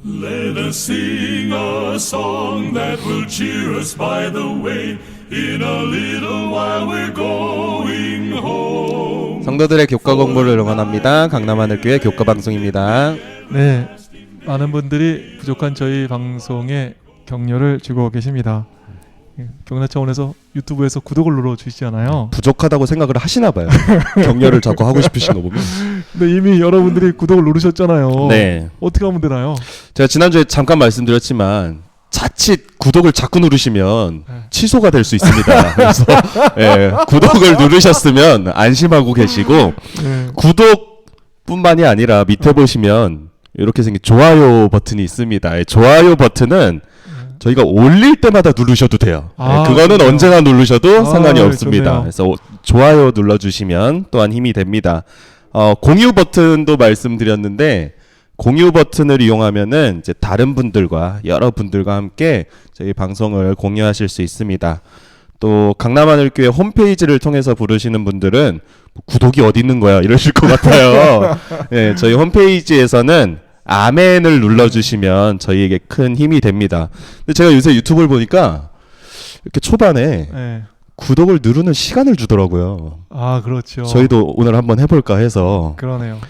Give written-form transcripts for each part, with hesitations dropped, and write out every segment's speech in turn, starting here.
Let us sing a song that will cheer us by the way. In a little while we're going home. 성도들의 교과 공부를 응원합니다. 강남하늘교회 교과 방송입니다. 네, 많은 분들이 부족한 저희 방송에 격려를 주고 계십니다. 경례 차원에서 유튜브에서 구독을 눌러주시잖아요. 부족하다고 생각을 하시나 봐요. 격려를 자꾸 하고 싶으신 거 보면. 근데 이미 여러분들이 구독을 누르셨잖아요. 네. 어떻게 하면 되나요? 제가 지난주에 잠깐 말씀드렸지만 자칫 구독을 자꾸 누르시면 취소가 될 수 있습니다. 그래서 구독을 누르셨으면 안심하고 계시고 구독뿐만이 아니라 밑에 보시면 이렇게 생긴 좋아요 버튼이 있습니다. 좋아요 버튼은 저희가 올릴 때마다 누르셔도 돼요. 그거는 그래요? 언제나 누르셔도 상관이 없습니다. 좋네요. 그래서 좋아요 눌러주시면 또한 힘이 됩니다. 공유 버튼도 말씀드렸는데 공유 버튼을 이용하면은 이제 다른 분들과 여러분들과 함께 저희 방송을 공유하실 수 있습니다. 또 강남하늘교회 홈페이지를 통해서 부르시는 분들은 구독이 어디 있는 거야 이러실 것 같아요. 네, 저희 홈페이지에서는 아멘을 눌러주시면 저희에게 큰 힘이 됩니다. 근데 제가 요새 유튜브를 보니까 이렇게 초반에 구독을 누르는 시간을 주더라고요. 아, 그렇죠. 저희도 오늘 한번 해볼까 해서. 그러네요.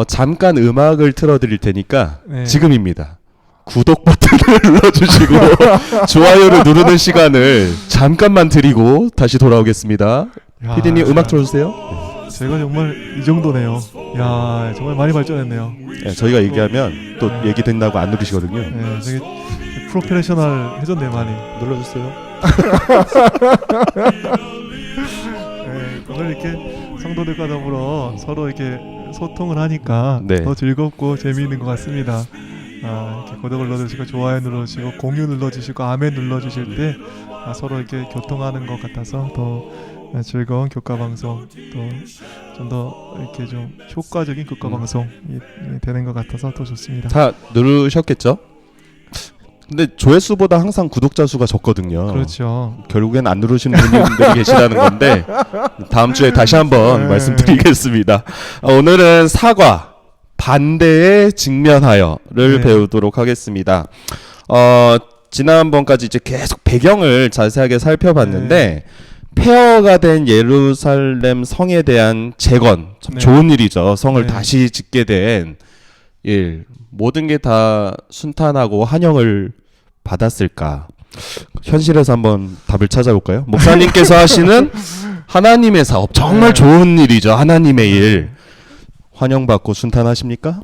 잠깐 음악을 틀어드릴 테니까 지금입니다. 구독 버튼을 눌러주시고 좋아요를 누르는 시간을 잠깐만 드리고 다시 돌아오겠습니다. PD님 음악 틀어주세요. 제가 정말 이 정도네요. 야, 정말 많이 발전했네요. 네, 저희가 얘기하면 또 얘기 된다고 안 누르시거든요. 네, 되게 프로페셔널 해졌네요. 많이 눌러주세요. 네, 오늘 이렇게 성도들과 더불어 서로 이렇게 소통을 하니까 더 즐겁고 재미있는 것 같습니다. 이렇게 구독을 눌러주시고 좋아요 눌러주시고 공유 눌러주시고 아멘 눌러주실 때 서로 이렇게 교통하는 것 같아서 더 즐거운 교과 방송 또 좀 더 이렇게 좀 효과적인 교과 방송이 되는 것 같아서 더 좋습니다. 다 누르셨겠죠? 근데 조회수보다 항상 구독자 수가 적거든요. 그렇죠. 결국엔 안 누르시는 분들이 계시다는 건데 다음 주에 다시 한번 말씀드리겠습니다. 오늘은 사과 반대에 직면하여를 배우도록 하겠습니다. 지난번까지 이제 계속 배경을 자세하게 살펴봤는데 폐허가 된 예루살렘 성에 대한 재건 참 좋은 일이죠. 성을 다시 짓게 된 일. 모든 게 다 순탄하고 환영을 받았을까? 현실에서 한번 답을 찾아볼까요? 목사님께서 하시는 하나님의 사업 정말 좋은 일이죠. 하나님의 일. 환영받고 순탄하십니까?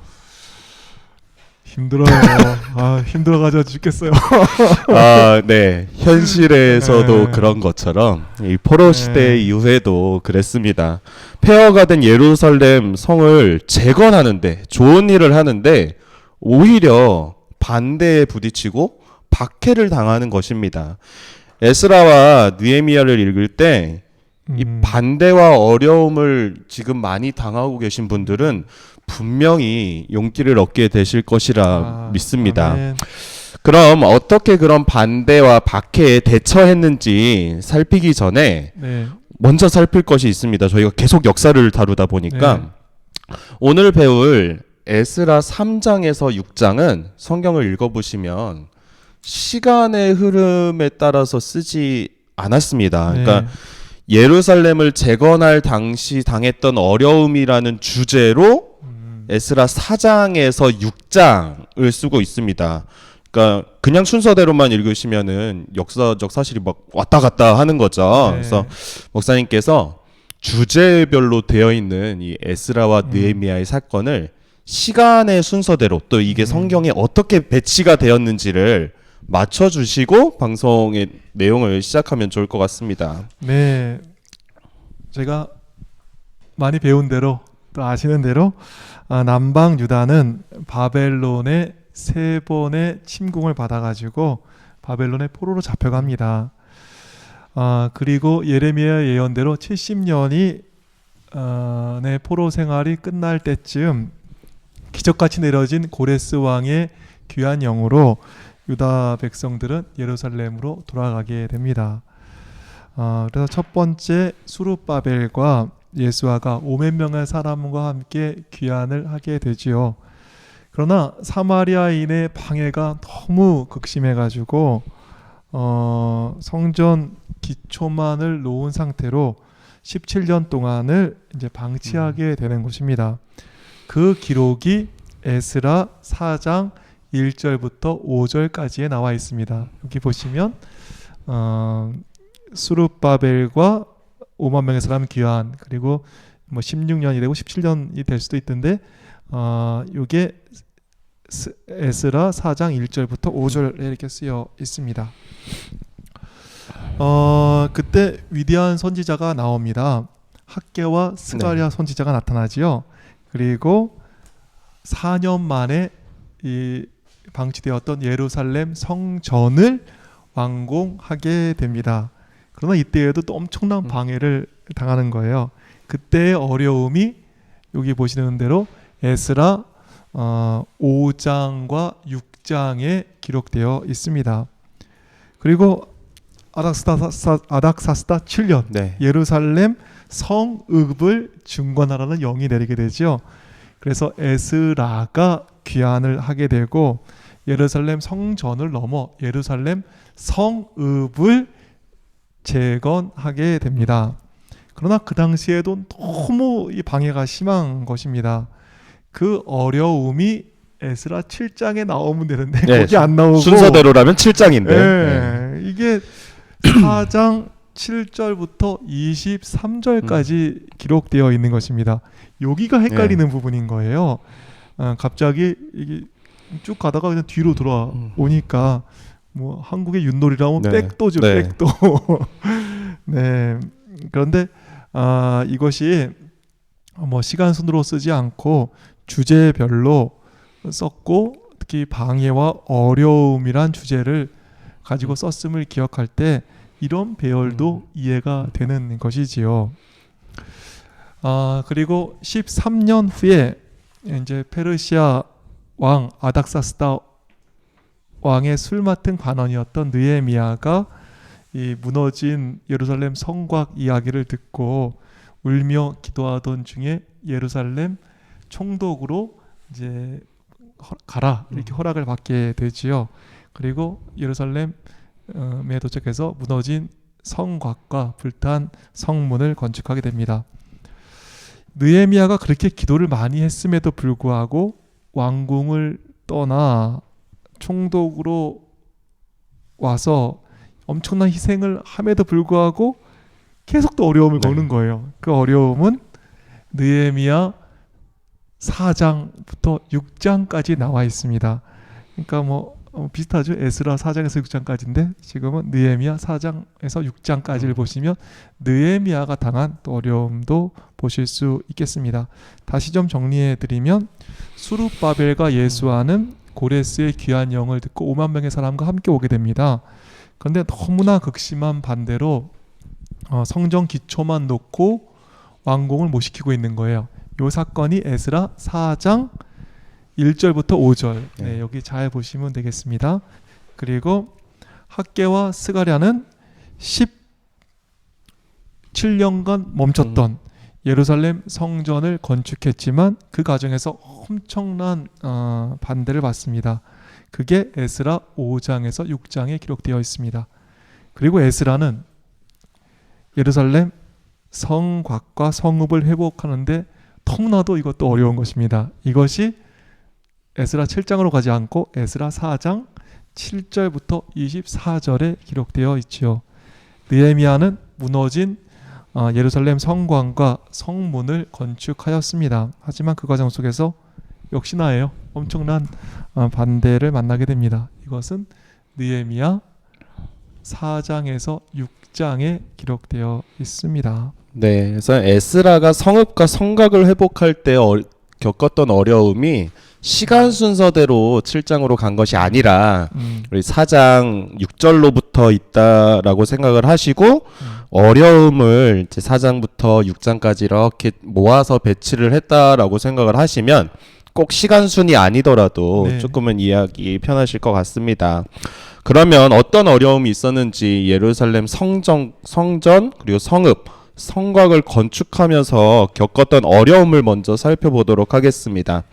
힘들어요. 힘들어가지고 죽겠어요. 네. 현실에서도 그런 것처럼 이 포로 시대 이후에도 그랬습니다. 폐허가 된 예루살렘 성을 재건하는데 좋은 일을 하는데 오히려 반대에 부딪히고 박해를 당하는 것입니다. 에스라와 느헤미야를 읽을 때 이 반대와 어려움을 지금 많이 당하고 계신 분들은 분명히 용기를 얻게 되실 것이라 믿습니다. 아멘. 그럼 어떻게 그런 반대와 박해에 대처했는지 살피기 전에 먼저 살필 것이 있습니다. 저희가 계속 역사를 다루다 보니까 오늘 배울 에스라 3장에서 6장은 성경을 읽어보시면 시간의 흐름에 따라서 쓰지 않았습니다. 그러니까 예루살렘을 재건할 당시 당했던 어려움이라는 주제로 에스라 4장에서 6장을 쓰고 있습니다. 그러니까 그냥 순서대로만 읽으시면은 역사적 사실이 막 왔다 갔다 하는 거죠. 그래서 목사님께서 주제별로 되어 있는 이 에스라와 느헤미야의 사건을 시간의 순서대로 또 이게 성경에 어떻게 배치가 되었는지를 맞춰주시고 방송의 내용을 시작하면 좋을 것 같습니다. 네, 제가 많이 배운 대로 또 아시는 대로 남방 유다는 바벨론의 3번의 침공을 받아가지고 바벨론의 포로로 잡혀갑니다. 그리고 예레미야 예언대로 70년이 내 포로 생활이 끝날 때쯤 기적같이 내려진 고레스 왕의 귀한 영으로 유다 백성들은 예루살렘으로 돌아가게 됩니다. 그래서 첫 번째 수룹바벨과 예수아가 5만 명의 사람과 함께 귀환을 하게 되지요. 그러나 사마리아인의 방해가 너무 극심해가지고 성전 기초만을 놓은 상태로 17년 동안을 이제 방치하게 되는 것입니다. 그 기록이 에스라 4장 1절부터 5절까지에 나와 있습니다. 여기 보시면 수룹바벨과 5만 명의 사람 귀환, 그리고 뭐 16년이 되고 17년이 될 수도 있던데 이게 에스라 4장 1절부터 5절에 이렇게 쓰여 있습니다. 그때 위대한 선지자가 나옵니다. 학개와 스가랴 선지자가 나타나지요. 그리고 4년 만에 이 방치되었던 예루살렘 성전을 완공하게 됩니다. 그러나 이때에도 또 엄청난 방해를 당하는 거예요. 그때의 어려움이 여기 보시는 대로 에스라 5장과 6장에 기록되어 있습니다. 그리고 아닥사스다 7년 예루살렘 성읍을 중건하라는 영이 내리게 되죠. 그래서 에스라가 귀환을 하게 되고 예루살렘 성전을 넘어 예루살렘 성읍을 재건하게 됩니다. 그러나 그 당시에도 너무 이 방해가 심한 것입니다. 그 어려움이 에스라 7장에 나오면 되는데 거기 안 나오고 순서대로라면 7장인데 이게 4장 7절부터 23절까지 기록되어 있는 것입니다. 여기가 헷갈리는 부분인 거예요. 갑자기 이게 쭉 가다가 그냥 뒤로 돌아오니까 뭐 한국의 윷놀이라면 백도죠. 백도. 네. 그런데 이것이 뭐 시간 순으로 쓰지 않고 주제별로 썼고, 특히 방해와 어려움이란 주제를 가지고 썼음을 기억할 때 이런 배열도 이해가 되는 것이지요. 그리고 13년 후에 이제 페르시아 왕 아닥사스다 왕의 술 맡은 관원이었던 느헤미야가 이 무너진 예루살렘 성곽 이야기를 듣고 울며 기도하던 중에 예루살렘 총독으로 이제 가라 이렇게 허락을 받게 되지요. 그리고 예루살렘에 도착해서 무너진 성곽과 불탄 성문을 건축하게 됩니다. 느헤미야가 그렇게 기도를 많이 했음에도 불구하고 왕궁을 떠나 총독으로 와서 엄청난 희생을 함에도 불구하고 계속 또 어려움을 겪는 거예요. 그 어려움은 느헤미야 4장부터 6장까지 나와 있습니다. 그러니까 뭐 비슷하죠. 에스라 4장에서 6장까지인데 지금은 느헤미야 4장에서 6장까지를 보시면 느헤미야가 당한 또 어려움도 보실 수 있겠습니다. 다시 좀 정리해 드리면 수룹바벨과 예수아는 고레스의 귀한 영을 듣고 5만 명의 사람과 함께 오게 됩니다. 그런데 너무나 극심한 반대로 성전 기초만 놓고 완공을 못 시키고 있는 거예요. 이 사건이 에스라 4장 1절부터 5절 여기 잘 보시면 되겠습니다. 그리고 학개와 스가랴는 17년간 멈췄던 예루살렘 성전을 건축했지만 그 과정에서 엄청난 반대를 받습니다. 그게 에스라 5장에서 6장에 기록되어 있습니다. 그리고 에스라는 예루살렘 성곽과 성읍을 회복하는데 너무나도 이것도 어려운 것입니다. 이것이 에스라 7장으로 가지 않고 에스라 4장 7절부터 24절에 기록되어 있지요. 느헤미야는 무너진 예루살렘 성곽과 성문을 건축하였습니다. 하지만 그 과정 속에서 역시나예요. 엄청난 반대를 만나게 됩니다. 이것은 느헤미야 4장에서 6장에 기록되어 있습니다. 네, 그래서 에스라가 성읍과 성곽을 회복할 때 겪었던 어려움이 시간 순서대로 7장으로 간 것이 아니라 우리 4장 6절로부터 있다라고 생각을 하시고 어려움을 이제 4장부터 6장까지 이렇게 모아서 배치를 했다라고 생각을 하시면 꼭 시간 순이 아니더라도 조금은 이해하기 편하실 것 같습니다. 그러면 어떤 어려움이 있었는지 예루살렘 성전 그리고 성읍, 성곽을 건축하면서 겪었던 어려움을 먼저 살펴보도록 하겠습니다.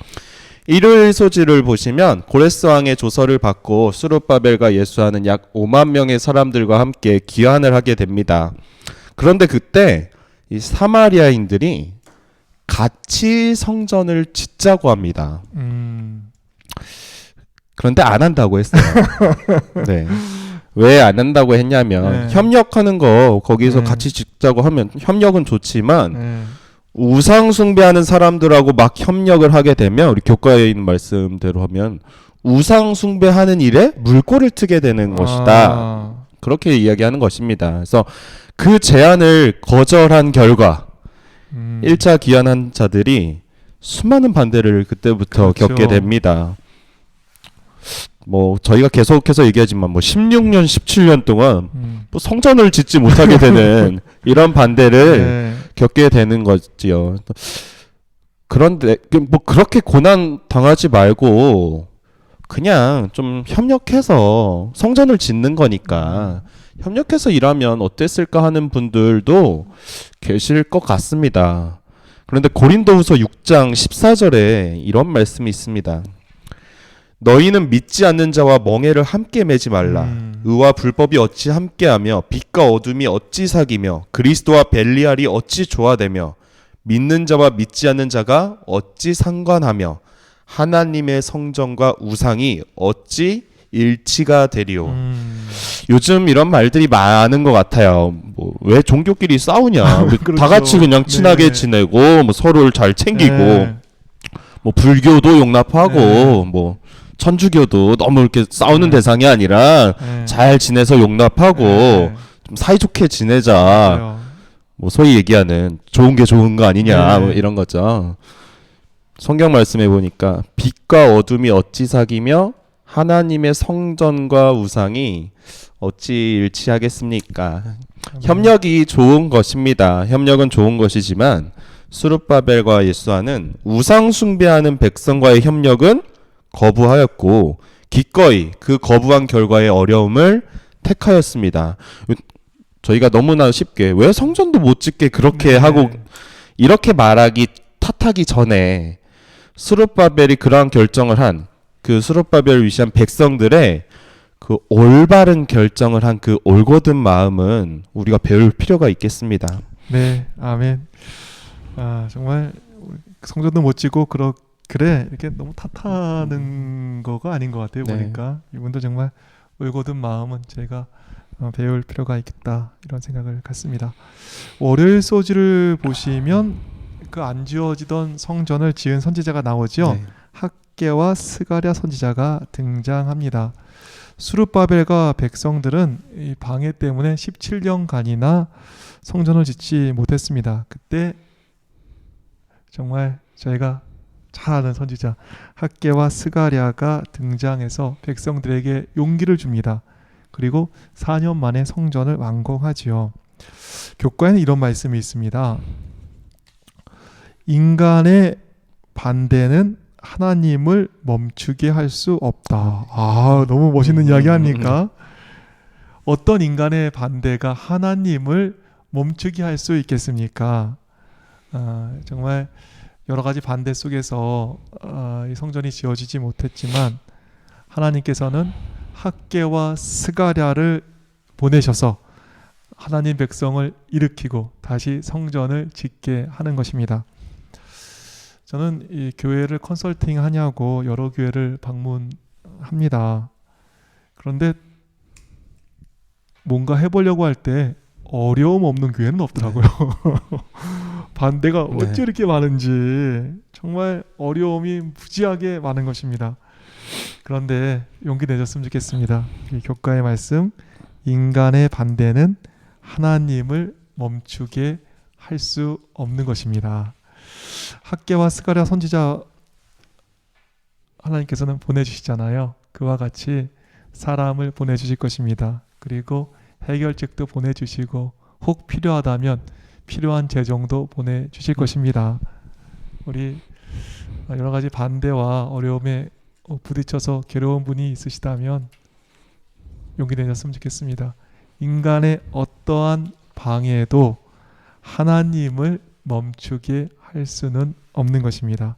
일요일 소지를 보시면 고레스 왕의 조서를 받고 수룹바벨과 예수아는 약 5만 명의 사람들과 함께 귀환을 하게 됩니다. 그런데 그때 이 사마리아인들이 같이 성전을 짓자고 합니다. 그런데 안 한다고 했어요. 네. 왜 안 한다고 했냐면 네. 협력하는 거 거기서 네. 같이 짓자고 하면 협력은 좋지만 네. 우상 숭배하는 사람들하고 막 협력을 하게 되면 우리 교과에 있는 말씀대로 하면 우상 숭배하는 일에 물꼬를 트게 되는 것이다. 그렇게 이야기하는 것입니다. 그래서 그 제안을 거절한 결과 1차 귀환한 자들이 수많은 반대를 그때부터 그렇죠. 겪게 됩니다. 뭐 저희가 계속해서 얘기하지만 뭐 16년, 17년 동안 뭐 성전을 짓지 못하게 되는 이런 반대를 네. 겪게 되는 거지요. 그런데 뭐 그렇게 고난 당하지 말고 그냥 좀 협력해서 성전을 짓는 거니까 협력해서 일하면 어땠을까 하는 분들도 계실 것 같습니다. 그런데 고린도후서 6장 14절에 이런 말씀이 있습니다. 너희는 믿지 않는 자와 멍에를 함께 매지 말라. 의와 불법이 어찌 함께하며 빛과 어둠이 어찌 사귀며 그리스도와 벨리알이 어찌 조화되며 믿는 자와 믿지 않는 자가 어찌 상관하며 하나님의 성전과 우상이 어찌 일치가 되리오. 요즘 이런 말들이 많은 것 같아요. 뭐 왜 종교끼리 싸우냐? 그렇죠. 다 같이 그냥 친하게 네. 지내고 뭐 서로를 잘 챙기고 네. 뭐 불교도 용납하고 네. 뭐 천주교도 너무 이렇게 싸우는 네. 대상이 아니라 네. 잘 지내서 용납하고 네. 좀 사이좋게 지내자. 맞아요. 뭐 소위 얘기하는 좋은 게 좋은 거 아니냐 네. 뭐 이런 거죠. 성경 말씀해 보니까 빛과 어둠이 어찌 사귀며 하나님의 성전과 우상이 어찌 일치하겠습니까? 협력이 좋은 것입니다. 협력은 좋은 것이지만 수룹바벨과 예수아는 우상 숭배하는 백성과의 협력은 거부하였고 기꺼이 그 거부한 결과의 어려움을 택하였습니다. 저희가 너무나 쉽게 왜 성전도 못 짓게 그렇게 네. 하고 이렇게 말하기 탓하기 전에 스룹바벨이 그러한 결정을 한 그 스룹바벨을 위시한 백성들의 그 올바른 결정을 한 그 올곧은 마음은 우리가 배울 필요가 있겠습니다. 네, 아멘. 아 정말 성전도 못 지고 그래 이렇게 너무 탓하는 거가 아닌 것 같아요. 네. 보니까 이분도 정말 올곧은 마음은 제가 배울 필요가 있겠다 이런 생각을 갖습니다. 월요일 소지를 보시면 그 안 지어지던 성전을 지은 선지자가 나오죠. 네. 학개와 스가랴 선지자가 등장합니다. 수룹바벨과 백성들은 이 방해 때문에 17년간이나 성전을 짓지 못했습니다. 그때 정말 저희가 잘 아는 선지자 학개와 스가랴가 등장해서 백성들에게 용기를 줍니다. 그리고 4년 만에 성전을 완공하지요. 교과에는 이런 말씀이 있습니다. 인간의 반대는 하나님을 멈추게 할 수 없다. 아, 너무 멋있는 이야기 아닙니까? 어떤 인간의 반대가 하나님을 멈추게 할 수 있겠습니까? 정말 여러 가지 반대 속에서 이 성전이 지어지지 못했지만 하나님께서는 학개와 스가랴를 보내셔서 하나님 백성을 일으키고 다시 성전을 짓게 하는 것입니다. 저는 이 교회를 컨설팅 하냐고 여러 교회를 방문합니다. 그런데 뭔가 해보려고 할 때 어려움 없는 교회는 없더라고요. 반대가 어찌 이렇게 많은지 정말 어려움이 무지하게 많은 것입니다. 그런데 용기 내줬으면 좋겠습니다. 이 교과의 말씀, 인간의 반대는 하나님을 멈추게 할 수 없는 것입니다. 학개와 스가랴 선지자 하나님께서는 보내주시잖아요. 그와 같이 사람을 보내주실 것입니다. 그리고 해결책도 보내주시고 혹 필요하다면 필요한 재정도 보내주실 것입니다. 우리 여러 가지 반대와 어려움에 부딪혀서 괴로운 분이 있으시다면 용기 내셨으면 좋겠습니다. 인간의 어떠한 방해도 하나님을 멈추게 할 수는 없는 것입니다.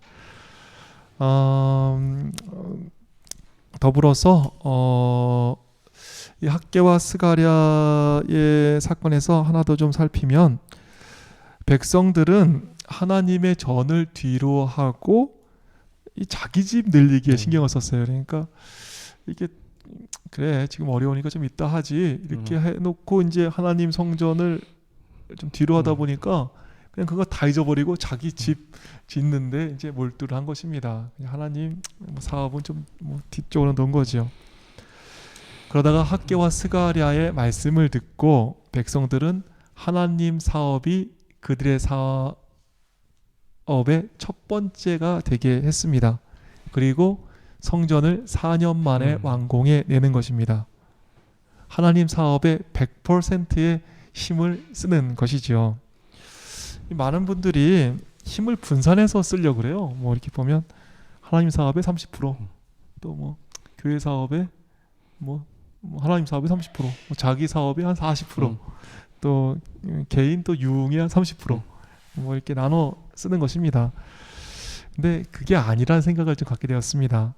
더불어서 이 학개와 스가랴의 사건에서 하나 더 좀 살피면 백성들은 하나님의 전을 뒤로 하고 이 자기 집 늘리기에 신경을 썼어요. 그러니까 이게 그래 지금 어려우니까 좀 이따 하지 이렇게 해놓고 이제 하나님 성전을 좀 뒤로 하다 보니까 그냥 그거 다 잊어버리고 자기 집 짓는데 이제 몰두를 한 것입니다. 하나님 사업은 좀 뒤쪽으로 놓은 거죠. 그러다가 학개와 스가랴의 말씀을 듣고 백성들은 하나님 사업이 그들의 사업의 첫 번째가 되게 했습니다. 그리고 성전을 4년 만에 완공해 내는 것입니다. 하나님 사업의 100%의 힘을 쓰는 것이죠. 많은 분들이 힘을 분산해서 쓰려고 그래요. 뭐 이렇게 보면 하나님 사업의 30%, 또 뭐 교회 사업의 뭐 하나님 사업의 30%, 뭐 자기 사업의 한 40%, 또 개인 또 유흥의 한 30%, 뭐 이렇게 나눠 쓰는 것입니다. 근데 그게 아니라는 생각을 좀 갖게 되었습니다.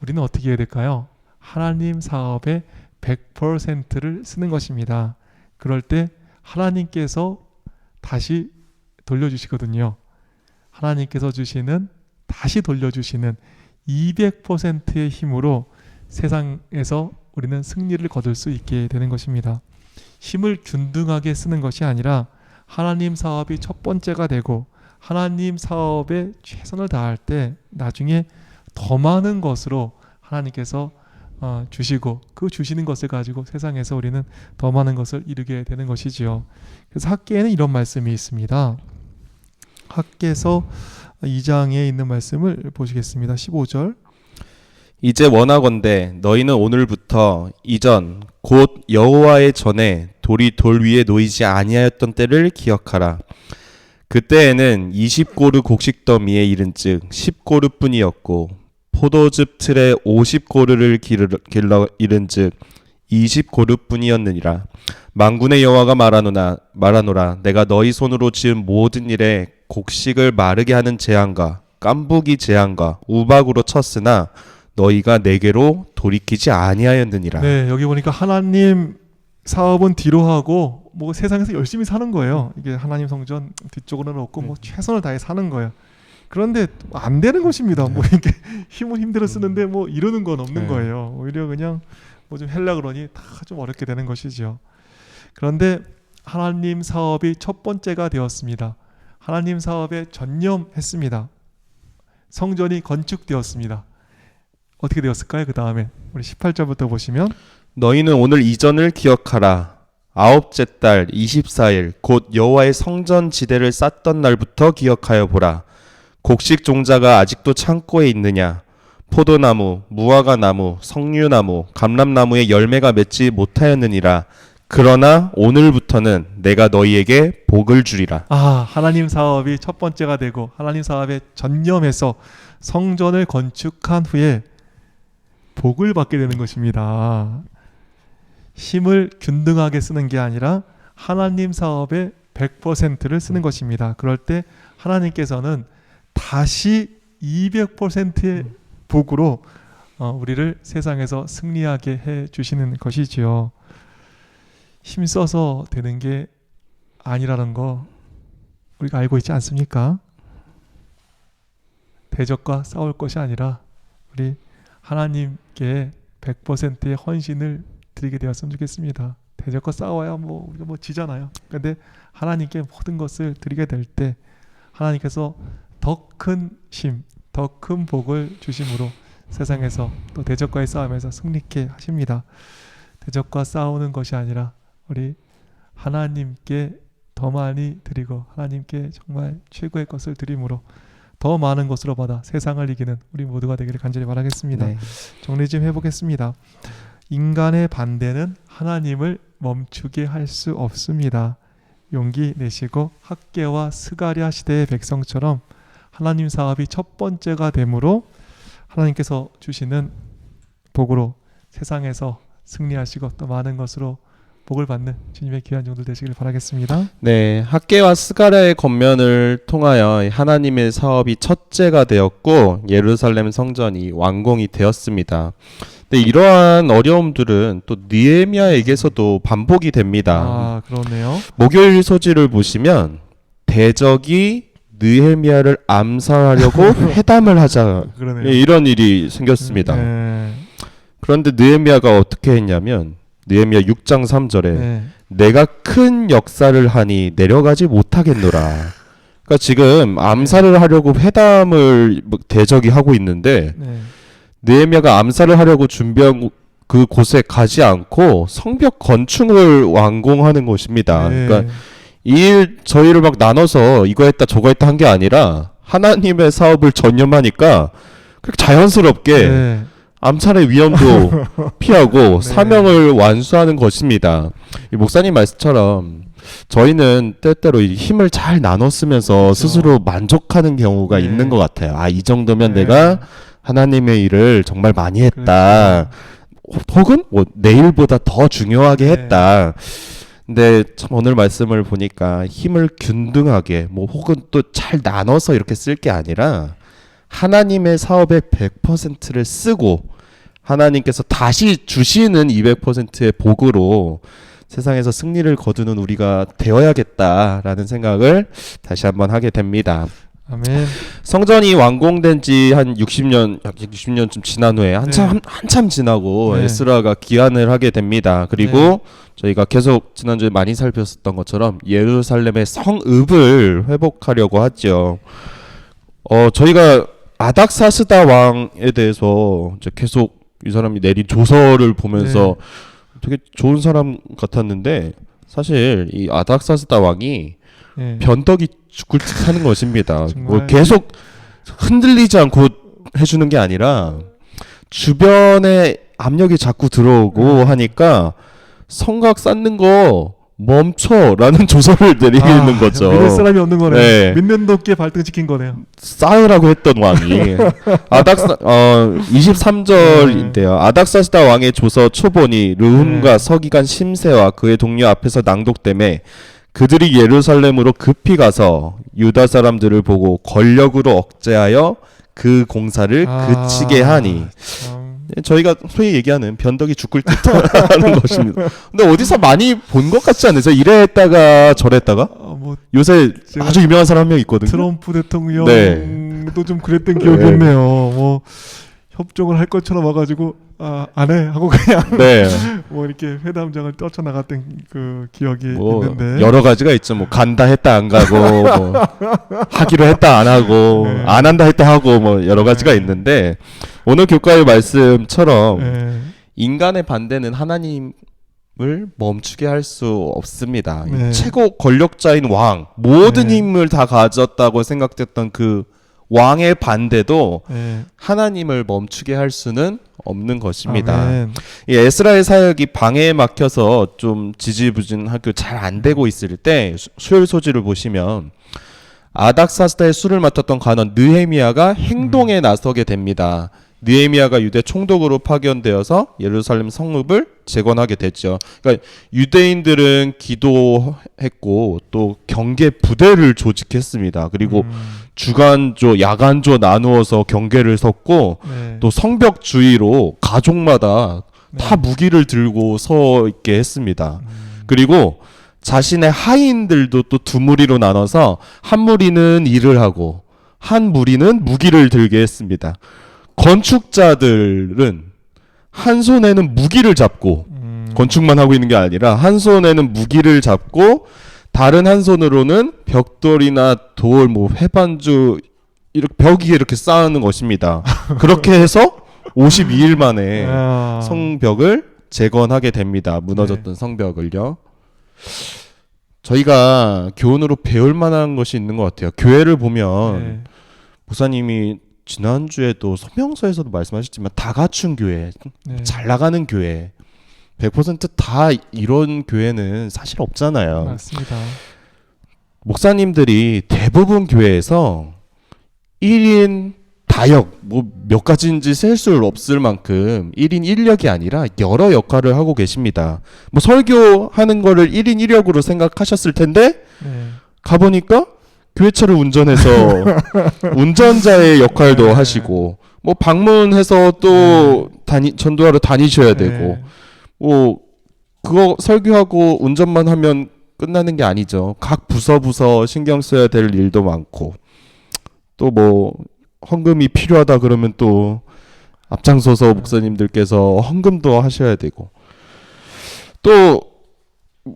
우리는 어떻게 해야 될까요? 하나님 사업의 100%를 쓰는 것입니다. 그럴 때 하나님께서 다시 돌려주시거든요. 하나님께서 주시는 다시 돌려주시는 200%의 힘으로 세상에서 우리는 승리를 거둘 수 있게 되는 것입니다. 힘을 균등하게 쓰는 것이 아니라 하나님 사업이 첫 번째가 되고 하나님 사업에 최선을 다할 때 나중에 더 많은 것으로 하나님께서 주시고 그 주시는 것을 가지고 세상에서 우리는 더 많은 것을 이루게 되는 것이지요. 그래서 학개에는 이런 말씀이 있습니다. 학개서 2장에 있는 말씀을 보시겠습니다. 15절. 이제 원하건대 너희는 오늘부터 이전 곧 여호와의 전에 돌이 돌 위에 놓이지 아니하였던 때를 기억하라. 그때에는 20고르 곡식더미에 이른즉 10고르뿐이었고 포도즙 틀에 50고르를 길러 이른즉 20고르뿐이었느니라. 만군의 여호와가 말하노라 내가 너희 손으로 지은 모든 일에 곡식을 마르게 하는 재앙과 깐부기 재앙과 우박으로 쳤으나 너희가 내게로 돌이키지 아니하였느니라. 네, 여기 보니까 하나님 사업은 뒤로 하고 뭐 세상에서 열심히 사는 거예요. 이게 하나님 성전 뒤쪽으로 놓고 뭐 최선을 다해 사는 거예요. 그런데 안 되는 것입니다. 뭐 이렇게 힘은 힘들어 쓰는데 뭐 이루는 건 없는 거예요. 오히려 그냥 뭐 좀 하려 그러니 다 좀 어렵게 되는 것이죠. 그런데 하나님 사업이 첫 번째가 되었습니다. 하나님 사업에 전념했습니다. 성전이 건축되었습니다. 어떻게 되었을까요? 그 다음에 우리 18절부터 보시면 너희는 오늘 이전을 기억하라. 아홉째 달 24일 곧 여호와의 성전 지대를 쌓던 날부터 기억하여 보라. 곡식 종자가 아직도 창고에 있느냐? 포도나무, 무화과나무, 석류나무, 감람나무의 열매가 맺지 못하였느니라. 그러나 오늘부터는 내가 너희에게 복을 주리라. 하나님 사업이 첫 번째가 되고 하나님 사업에 전념해서 성전을 건축한 후에 복을 받게 되는 것입니다. 힘을 균등하게 쓰는 게 아니라 하나님 사업의 100%를 쓰는 것입니다. 그럴 때 하나님께서는 다시 200%의 복으로 우리를 세상에서 승리하게 해 주시는 것이지요. 힘써서 되는 게 아니라는 거 우리가 알고 있지 않습니까? 대적과 싸울 것이 아니라 우리 하나님께 100%의 헌신을 드리게 되었으면 좋겠습니다. 대적과 싸워야 우리가 지잖아요. 그런데 하나님께 모든 것을 드리게 될 때 하나님께서 더 큰 힘, 더 큰 복을 주심으로 세상에서 또 대적과의 싸움에서 승리케 하십니다. 대적과 싸우는 것이 아니라 우리 하나님께 더 많이 드리고 하나님께 정말 최고의 것을 드림으로 더 많은 것으로 받아 세상을 이기는 우리 모두가 되기를 간절히 바라겠습니다. 네. 정리 좀 해보겠습니다. 인간의 반대는 하나님을 멈추게 할 수 없습니다. 용기 내시고 학개와 스가랴 시대의 백성처럼 하나님 사업이 첫 번째가 되므로 하나님께서 주시는 복으로 세상에서 승리하시고 또 많은 것으로 복을 받는 주님의 귀한 종들 되시길 바라겠습니다. 네, 학개와 스가랴의 권면을 통하여 하나님의 사업이 첫째가 되었고 예루살렘 성전이 완공이 되었습니다. 근데 이러한 어려움들은 또 느헤미야에게서도 반복이 됩니다. 아, 그렇네요. 목요일 소지를 보시면 대적이 느헤미야를 암살하려고 회담을 하자, 그러네요. 이런 일이 생겼습니다. 네. 그런데 느헤미야가 어떻게 했냐면 느헤미야 6장 3절에 네. 내가 큰 역사를 하니 내려가지 못하겠노라. 그러니까 지금 암살을 하려고 회담을 대적이 하고 있는데 네. 느헤미야가 암살을 하려고 준비한 그 곳에 가지 않고 성벽 건축을 완공하는 것입니다. 네. 그러니까 이 일 저희를 막 나눠서 이거 했다 저거 했다 한 게 아니라 하나님의 사업을 전념하니까 그렇게 자연스럽게 네. 암살의 위험도 피하고 네. 사명을 완수하는 것입니다. 이 목사님 말씀처럼 저희는 때때로 이 힘을 잘 나눠 쓰면서 그렇죠. 스스로 만족하는 경우가 네. 있는 것 같아요. 아, 이 정도면 네. 내가 하나님의 일을 정말 많이 했다. 그렇죠. 혹은 뭐 내일보다 더 중요하게 네. 했다. 근데 참 오늘 말씀을 보니까 힘을 균등하게 뭐 혹은 또 잘 나눠서 이렇게 쓸 게 아니라 하나님의 사업의 100%를 쓰고 하나님께서 다시 주시는 200%의 복으로 세상에서 승리를 거두는 우리가 되어야겠다라는 생각을 다시 한번 하게 됩니다. 아멘. 성전이 완공된 지 한 60년, 약 60년쯤 지난 후에 한참 지나고 네. 에스라가 기한을 하게 됩니다. 그리고 저희가 계속 지난주에 많이 살폈었던 것처럼 예루살렘의 성읍을 회복하려고 하죠. 저희가 아닥사스다 왕에 대해서 이제 계속 이 사람이 내린 조서를 보면서 되게 좋은 사람 같았는데 사실 이 아닥사스다 왕이 네. 변덕이 죽을 듯 하는 것입니다. 정말. 뭐 계속 흔들리지 않고 해주는 게 아니라 주변에 압력이 자꾸 들어오고 하니까 성곽 쌓는 거 멈춰라는 조서를 내리는 거죠. 믿을 사람이 없는 거네요. 네. 믿는 도끼에 발등 찍힌 거네요. 쌓으라고 했던 왕이 23절인데요. 아닥사스다 왕의 조서 초본이 르훔과 서기관 심세와 그의 동료 앞에서 낭독되매 그들이 예루살렘으로 급히 가서 유다 사람들을 보고 권력으로 억제하여 그 공사를 그치게 하니 저희가 소위 얘기하는 변덕이 죽을 듯하는 것입니다. 근데 어디서 많이 본 것 같지 않으세요? 이랬다가 저랬다가? 뭐 요새 아주 유명한 사람 한 명 있거든요. 트럼프 대통령도 좀 그랬던 기억이 네. 있네요. 뭐 협정을 할 것처럼 와가지고 안 해 하고 그냥 뭐 이렇게 회담장을 뛰쳐나갔던 그 기억이 뭐 있는데 여러 가지가 있죠. 뭐 간다 했다 안 가고 뭐 하기로 했다 안 하고 네. 안 한다 했다 하고 뭐 여러 가지가 있는데 오늘 교과의 말씀처럼 인간의 반대는 하나님을 멈추게 할 수 없습니다. 네. 최고 권력자인 왕 모든 힘을 다 가졌다고 생각됐던 그 왕의 반대도 하나님을 멈추게 할 수는 없는 것입니다. 이 에스라의 사역이 방해에 막혀서 좀 지지부진하고 잘 안 되고 있을 때 수요일 소지를 보시면 아닥사스다의 수를 맡았던 관원 느헤미야가 행동에 나서게 됩니다. 느헤미야가 유대 총독으로 파견되어서 예루살렘 성읍을 재건하게 됐죠. 그러니까 유대인들은 기도했고 또 경계 부대를 조직했습니다. 그리고 주간조, 야간조 나누어서 경계를 섰고 또 성벽 주위로 가족마다 다 무기를 들고 서 있게 했습니다. 그리고 자신의 하인들도 또 두 무리로 나눠서 한 무리는 일을 하고 한 무리는 무기를 들게 했습니다. 건축자들은 한 손에는 무기를 잡고 건축만 하고 있는 게 아니라 한 손에는 무기를 잡고 다른 한 손으로는 벽돌이나 돌, 뭐 회반주 이렇게 벽 위에 이렇게 쌓는 것입니다. 그렇게 해서 52일 만에 성벽을 재건하게 됩니다. 무너졌던 성벽을요. 저희가 교훈으로 배울 만한 것이 있는 것 같아요. 교회를 보면 목사님이 지난주에도 소명서에서도 말씀하셨지만 다 갖춘 교회, 잘 나가는 교회 100% 이런 교회는 사실 없잖아요. 맞습니다. 목사님들이 대부분 교회에서 1인 다역 뭐 몇 가지인지 셀 수 없을 만큼 1인 1력이 아니라 여러 역할을 하고 계십니다. 뭐 설교하는 거를 1인 1역으로 생각하셨을 텐데 가보니까 교회차를 운전해서 운전자의 역할도 하시고 뭐 방문해서 또 전도하러 다니셔야 되고 뭐 그거 설교하고 운전만 하면 끝나는 게 아니죠. 각 부서 신경 써야 될 일도 많고 또 뭐 헌금이 필요하다 그러면 또 앞장서서 목사님들께서 헌금도 하셔야 되고 또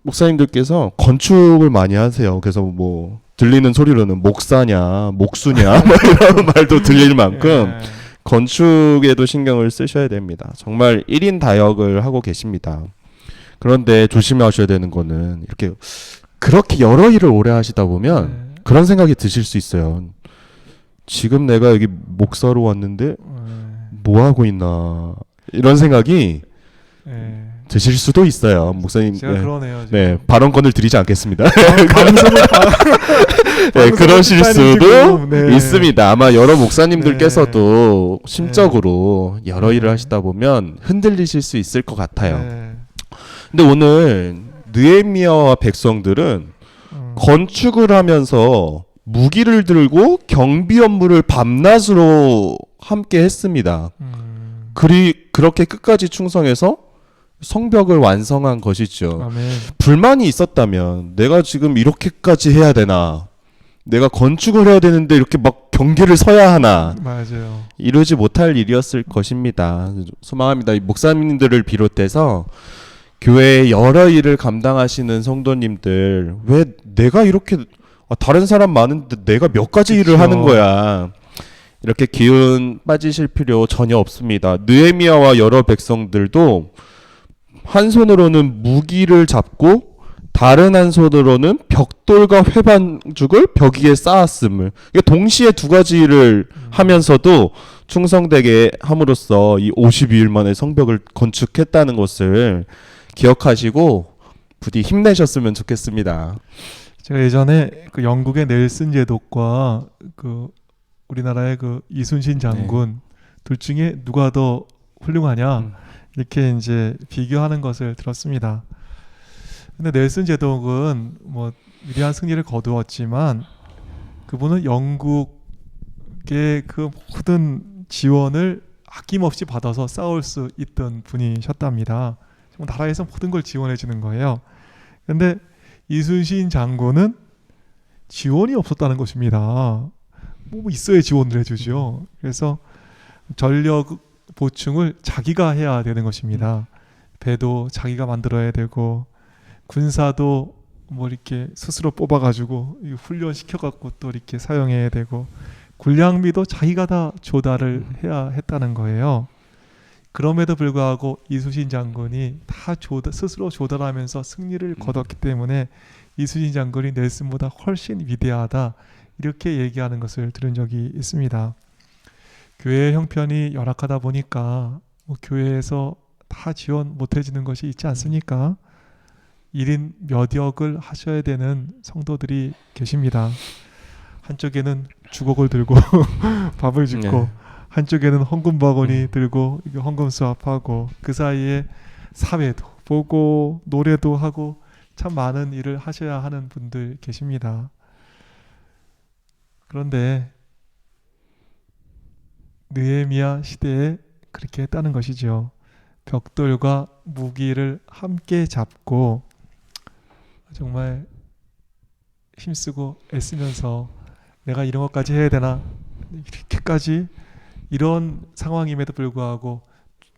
목사님들께서 건축을 많이 하세요. 그래서 뭐 들리는 소리로는 목사냐 목수냐 뭐 이런 말도 들릴 만큼 건축에도 신경을 쓰셔야 됩니다. 정말 1인 다역을 하고 계십니다. 그런데 조심하셔야 되는 거는 이렇게 그렇게 여러 일을 오래 하시다 보면 그런 생각이 드실 수 있어요. 지금 내가 여기 목사로 왔는데 뭐 하고 있나 이런 생각이 드실 수도 있어요. 목사님. 제가 그러네요. 네, 발언권을 드리지 않겠습니다. 네, 그러실 수도 있습니다. 아마 여러 목사님들께서도 심적으로 여러 일을 하시다 보면 흔들리실 수 있을 것 같아요. 근데 오늘 느헤미야와 백성들은 건축을 하면서 무기를 들고 경비 업무를 밤낮으로 함께 했습니다. 그렇게 끝까지 충성해서 성벽을 완성한 것이죠. 아멘. 불만이 있었다면 내가 지금 이렇게까지 해야 되나? 내가 건축을 해야 되는데 이렇게 막 경계를 서야 하나? 맞아요. 이러지 못할 일이었을 것입니다. 소망합니다. 목사님들을 비롯해서 교회의 여러 일을 감당하시는 성도님들 왜 내가 이렇게 다른 사람 많은데 내가 몇 가지 일을 하는 거야. 이렇게 기운 빠지실 필요 전혀 없습니다. 느헤미야와 여러 백성들도 한 손으로는 무기를 잡고 다른 한 손으로는 벽돌과 회반죽을 벽 위에 쌓았음을 동시에 두 가지 일을 하면서도 충성되게 함으로써 이 52일 만에 성벽을 건축했다는 것을 기억하시고 부디 힘내셨으면 좋겠습니다. 제가 예전에 그 영국의 넬슨 제독과 그 우리나라의 그 이순신 장군 둘 중에 누가 더 훌륭하냐 이렇게 이제 비교하는 것을 들었습니다. 근데 넬슨 제독은 뭐 위대한 승리를 거두었지만 그분은 영국의 그 모든 지원을 아낌없이 받아서 싸울 수 있던 분이셨답니다. 정말 나라에서 모든 걸 지원해 주는 거예요. 근데 이순신 장군은 지원이 없었다는 것입니다. 뭐 있어야 지원을 해주죠. 그래서 전력 보충을 자기가 해야 되는 것입니다. 배도 자기가 만들어야 되고 군사도 뭐 이렇게 스스로 뽑아가지고 훈련시켜갖고 또 이렇게 사용해야 되고 군량미도 자기가 다 조달을 해야 했다는 거예요. 그럼에도 불구하고 이순신 장군이 다 스스로 조달하면서 승리를 거뒀기 때문에 이순신 장군이 넬슨보다 훨씬 위대하다 이렇게 얘기하는 것을 들은 적이 있습니다. 교회의 형편이 열악하다 보니까 뭐 교회에서 다 지원 못 해주는 것이 있지 않습니까? 1인 몇 역을 하셔야 되는 성도들이 계십니다. 한쪽에는 주걱을 들고 밥을 짓고 한쪽에는 헌금 바구니 들고 헌금 수합하고 그 사이에 사회도 보고 노래도 하고 참 많은 일을 하셔야 하는 분들 계십니다. 그런데 느헤미야 시대에 그렇게 했다는 것이죠. 벽돌과 무기를 함께 잡고 정말 힘쓰고 애쓰면서 내가 이런 것까지 해야 되나 이렇게까지 이런 상황임에도 불구하고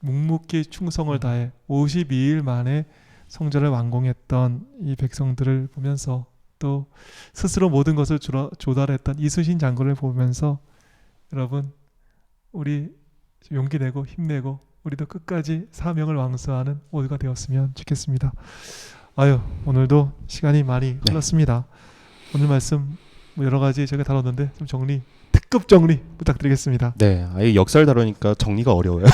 묵묵히 충성을 다해 52일 만에 성전을 완공했던 이 백성들을 보면서 또 스스로 모든 것을 조달했던 이순신 장군을 보면서 여러분 우리 용기 내고 힘내고 우리도 끝까지 사명을 완수하는 모두가 되었으면 좋겠습니다. 오늘도 시간이 많이 흘렀습니다. 오늘 말씀 여러 가지 제가 다뤘는데 좀 특급 정리 부탁드리겠습니다. 네, 아예 역사를 다루니까 정리가 어려워요.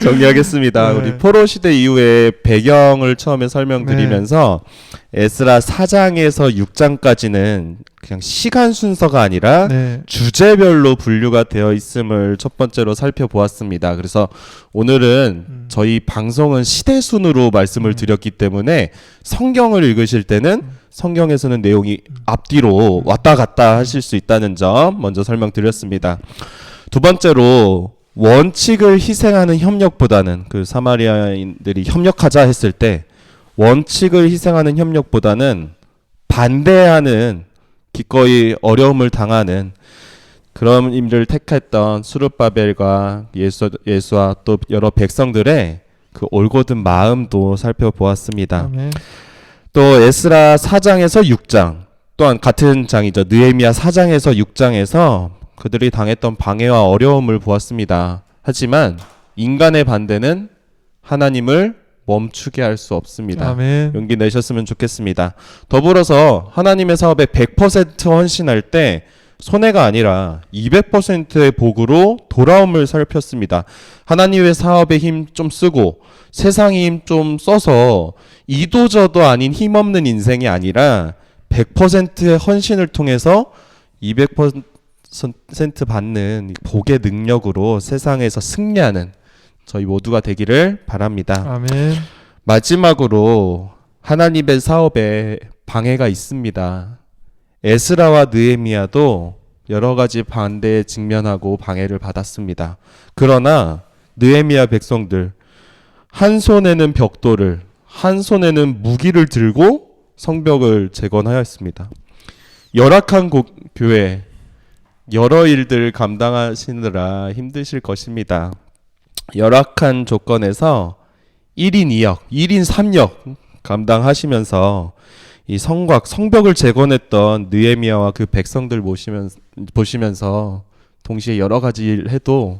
정리하겠습니다. 네. 우리 포로 시대 이후에 배경을 처음에 설명드리면서 에스라 4장에서 6장까지는 그냥 시간 순서가 아니라 네. 주제별로 분류가 되어 있음을 첫 번째로 살펴보았습니다. 그래서 오늘은 저희 방송은 시대순으로 말씀을 드렸기 때문에 성경을 읽으실 때는 성경에서는 내용이 앞뒤로 왔다 갔다 하실 수 있다는 점 먼저 설명드렸습니다. 두 번째로 원칙을 희생하는 협력보다는 그 사마리아인들이 협력하자 했을 때 원칙을 희생하는 협력보다는 반대하는 기꺼이 어려움을 당하는 그런 임를 택했던 수르바벨과 예수와 또 여러 백성들의 그 올곧은 마음도 살펴보았습니다. 아멘. 또 에스라 4장에서 6장 또한 같은 장이죠. 느헤미야 4장에서 6장에서 그들이 당했던 방해와 어려움을 보았습니다. 하지만 인간의 반대는 하나님을 멈추게 할 수 없습니다. 아멘. 용기 내셨으면 좋겠습니다. 더불어서 하나님의 사업에 100% 헌신할 때 손해가 아니라 200%의 복으로 돌아옴을 살폈습니다. 하나님의 사업에 힘 좀 쓰고 세상에 힘 좀 써서 이도저도 아닌 힘없는 인생이 아니라 100%의 헌신을 통해서 200% 받는 복의 능력으로 세상에서 승리하는 저희 모두가 되기를 바랍니다. 아멘. 마지막으로 하나님의 사업에 방해가 있습니다. 에스라와 느헤미야도 여러 가지 반대에 직면하고 방해를 받았습니다. 그러나 느헤미야 백성들 한 손에는 벽돌을 한 손에는 무기를 들고 성벽을 재건하였습니다. 열악한 교회 여러 일들 감당하시느라 힘드실 것입니다. 열악한 조건에서 1인 2역, 1인 3역 감당하시면서 이 성벽을 재건했던 느헤미야와 그 백성들 보시면서 동시에 여러 가지 일 해도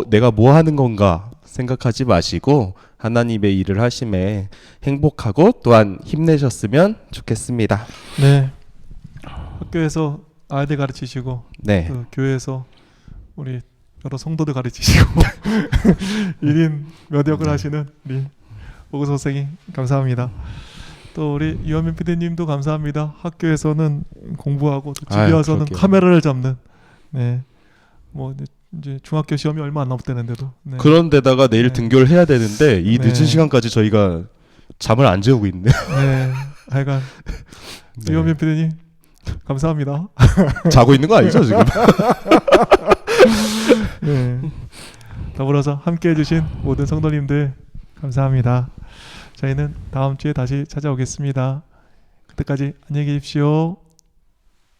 내가 뭐 하는 건가 생각하지 마시고 하나님의 일을 하심에 행복하고 또한 힘내셨으면 좋겠습니다. 네. 학교에서 아이들 가르치시고 네. 또 교회에서 우리 여러 성도들 가르치시고 1인 몇 역을 하시는 우리 오구서 선생님 감사합니다. 또 우리 유한민 PD님도 감사합니다. 학교에서는 공부하고 또 집에 와서는 그러게요. 카메라를 잡는 네. 뭐 이제 중학교 시험이 얼마 안 남았다는데도 네. 그런데다가 내일 네. 등교를 해야 되는데 이 늦은 네. 시간까지 저희가 잠을 안 재우고 있네. 네. 하여간 네. 유한민 PD님 감사합니다. 자고 있는 거 아니죠 지금? 네. 더불어서 함께 해주신 모든 성도님들 감사합니다. 저희는 다음 주에 다시 찾아오겠습니다. 그때까지 안녕히 계십시오.